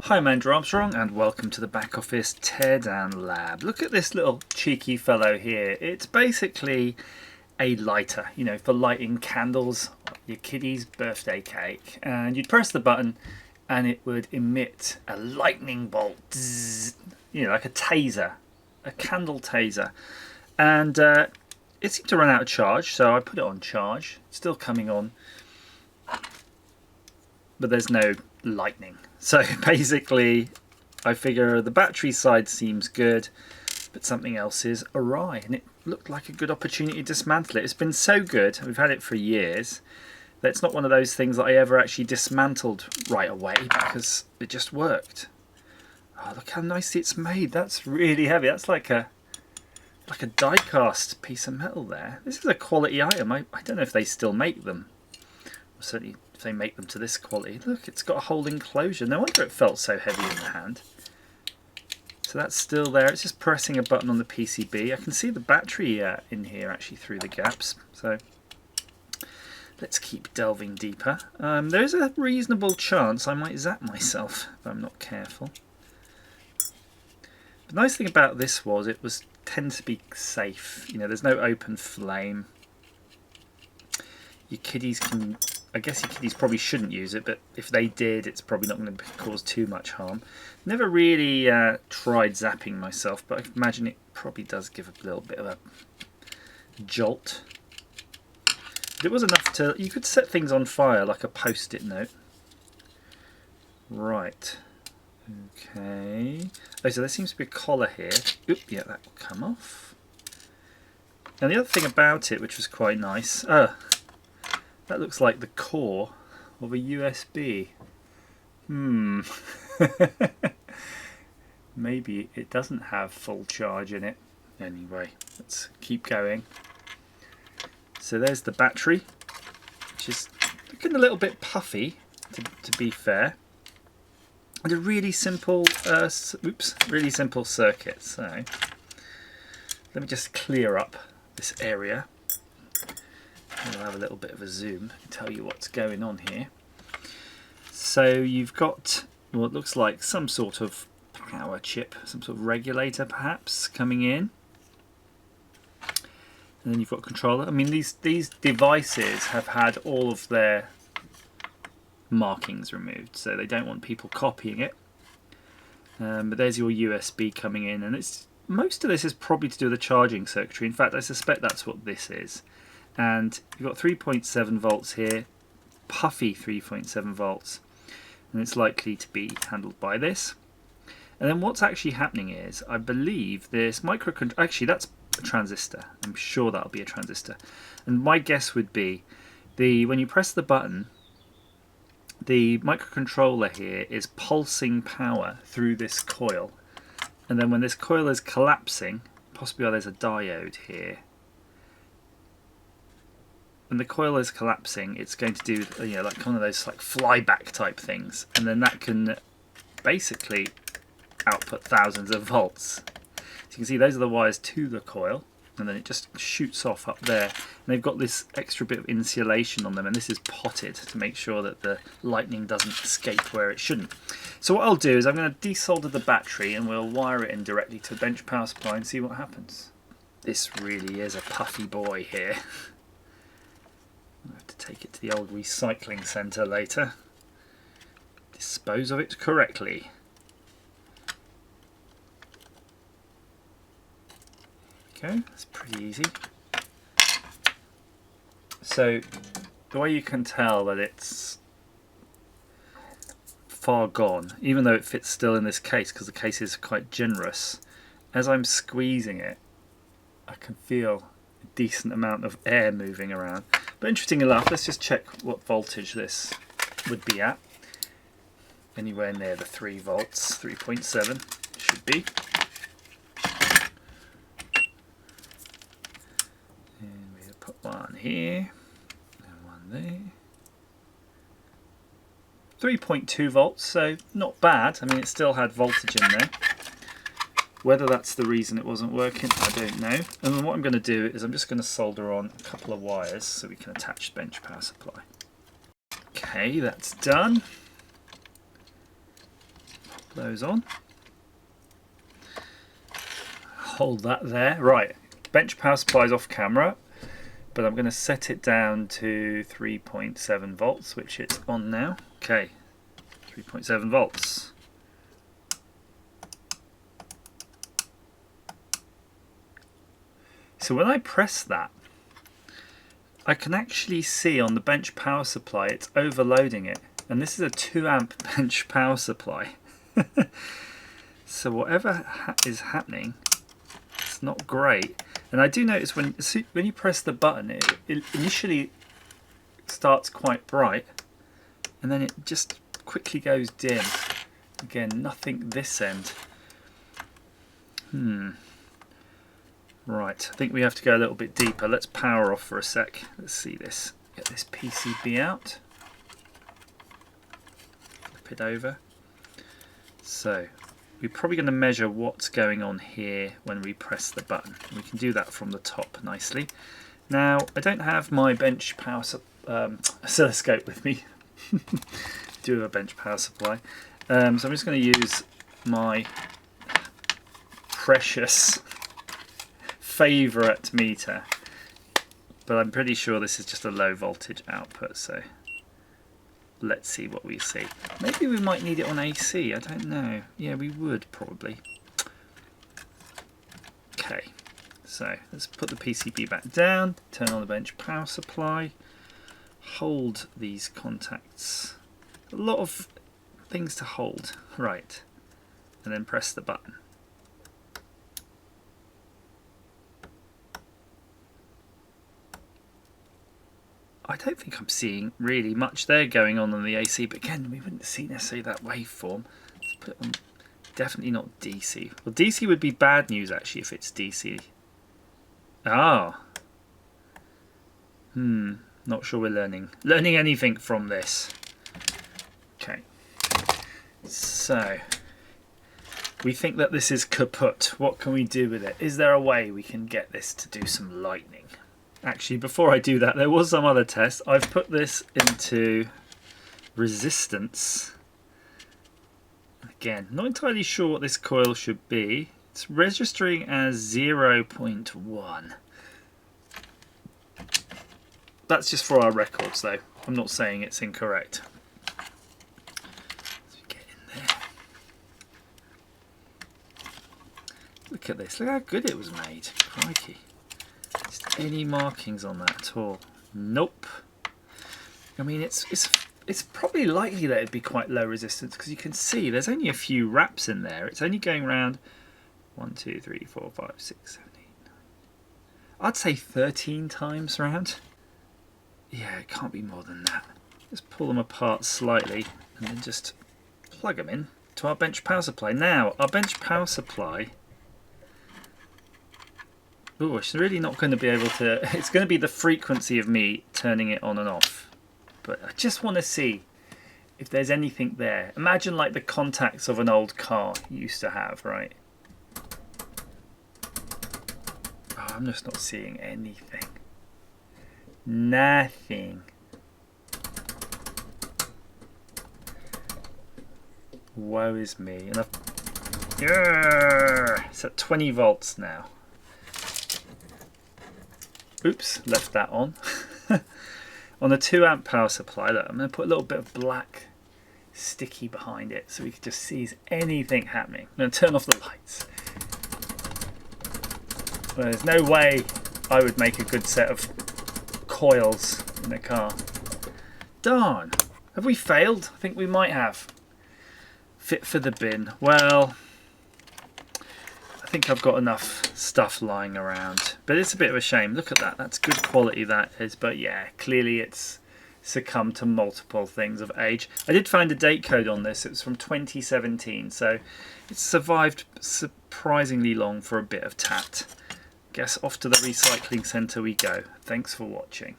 Hi, I'm Andrew Armstrong and welcome to the back office teardown lab. Look at this little cheeky fellow here. It's basically a lighter, you know, for lighting candles, your kiddie's birthday cake, and you'd press the button and it would emit a lightning bolt, you know, like a taser, a candle taser. And it seemed to run out of charge, so I put it on charge. It's still coming on, but there's no lightning. So basically I figure the battery side seems good, but something else is awry, and it looked like a good opportunity to dismantle it. It's been so good, we've had it for years, that it's not one of those things that I ever actually dismantled right away because it just worked. Oh, look how nicely it's made. That's really heavy. That's like a die cast piece of metal there. This is a quality item. I don't know if they still make them. Certainly if they make them to this quality. Look, it's got a whole enclosure. No wonder it felt so heavy in the hand. So that's still there. It's just pressing a button on the PCB. I can see the battery in here actually through the gaps. So let's keep delving deeper. There is a reasonable chance I might zap myself if I'm not careful. The nice thing about this was it was tends to be safe. You know, there's no open flame. Your kiddies can, I guess your kiddies probably shouldn't use it, but if they did, it's probably not going to cause too much harm. Never really tried zapping myself, but I imagine it probably does give a little bit of a jolt. But it was enough to, you could set things on fire like a post-it note. Right. Okay. Oh, so there seems to be a collar here. Oop, yeah, that will come off. And the other thing about it, which was quite nice, that looks like the core of a USB. Maybe it doesn't have full charge in it. Anyway, let's keep going. So there's the battery, which is looking a little bit puffy, to be fair. And a really simple, really simple circuit. So let me just clear up this area. We'll have a little bit of a zoom and tell you what's going on here. So you've got what looks like some sort of power chip, some sort of regulator perhaps coming in. And then you've got controller. I mean, these devices have had all of their markings removed, so they don't want people copying it. But there's your USB coming in, and it's most of this is probably to do with the charging circuitry. In fact, I suspect that's what this is. And you've got 3.7 volts here, puffy 3.7 volts, and it's likely to be handled by this. And then what's actually happening is, I believe this microcontroller, actually that's a transistor, I'm sure that'll be a transistor. And my guess would be, when you press the button, the microcontroller here is pulsing power through this coil. And then when this coil is collapsing, possibly there's a diode here, when the coil is collapsing, it's going to do, you know, like one of those like flyback type things, and then that can basically output thousands of volts. So you can see those are the wires to the coil, and then it just shoots off up there. And they've got this extra bit of insulation on them, and this is potted to make sure that the lightning doesn't escape where it shouldn't. So what I'll do is I'm going to desolder the battery, and we'll wire it in directly to a bench power supply and see what happens. This really is a puffy boy here. I'll have to take it to the old recycling centre later. Dispose of it correctly. Okay, that's pretty easy. So the way you can tell that it's far gone, even though it fits still in this case because the case is quite generous, as I'm squeezing it I can feel a decent amount of air moving around. But interesting enough, let's just check what voltage this would be at. Anywhere near the 3 volts, 3.7 should be. And we'll put one here and one there. 3.2 volts, so not bad. I mean, it still had voltage in there. Whether that's the reason it wasn't working, I don't know. And then what I'm going to do is I'm just going to solder on a couple of wires so we can attach the bench power supply. Okay, that's done. those on. Hold that there. Right, bench power supply is off camera, but I'm going to set it down to 3.7 volts, which it's on now. Okay, 3.7 volts. So when I press that, I can actually see on the bench power supply it's overloading it, and this is a 2 amp bench power supply. So whatever is happening, it's not great. And I do notice when you press the button, it initially starts quite bright, and then it just quickly goes dim. Again, nothing this end. Right, I think we have to go a little bit deeper. Let's power off for a sec. Let's see this. Get this PCB out. Flip it over. So, we're probably going to measure what's going on here when we press the button. We can do that from the top nicely. Now, I don't have my bench power oscilloscope with me. Do have a bench power supply. So I'm just going to use my precious favourite meter, but I'm pretty sure this is just a low voltage output, so let's see what we see. Maybe we might need it on AC, I don't know. Yeah, we would probably. Okay, so let's put the PCB back down, turn on the bench power supply, hold these contacts. A lot of things to hold, right, and then press the button. I don't think I'm seeing really much there going on the AC, but again, we wouldn't see necessarily that waveform. Let's put it on, definitely not DC. Well, DC would be bad news actually if it's DC. Ah. Not sure we're learning anything from this. Okay. So, we think that this is kaput. What can we do with it? Is there a way we can get this to do some lightning? Actually, before I do that, there was some other test. I've put this into resistance. Again, not entirely sure what this coil should be. It's registering as 0.1. That's just for our records, though. I'm not saying it's incorrect. Let's get in there. Look at this. Look how good it was made. Crikey. Any markings on that at all? Nope. I mean, it's probably likely that it'd be quite low resistance because you can see there's only a few wraps in there. It's only going around 1, 2, 3, 4, 5, 6, 7, 8, 9. I'd say 13 times round. Yeah, it can't be more than that. Just pull them apart slightly and then just plug them in to our bench power supply. Now, our bench power supply. Oh, it's really not going to be able to. It's going to be the frequency of me turning it on and off. But I just want to see if there's anything there. Imagine like the contacts of an old car you used to have, right? Oh, I'm just not seeing anything. Nothing. Woe is me. And it's at 20 volts now. Oops, left that on. On a 2 amp power supply, look, I'm going to put a little bit of black sticky behind it so we can just see is anything happening. I'm going to turn off the lights. Well, there's no way I would make a good set of coils in a car. Darn. Have we failed? I think we might have. Fit for the bin. Well, I think I've got enough stuff lying around, but it's a bit of a shame. Look at that. That's good quality, that is. But yeah, clearly it's succumbed to multiple things of age. I did find a date code on this. It was from 2017, so it's survived surprisingly long for a bit of tat. Guess off to the recycling centre we go. Thanks for watching.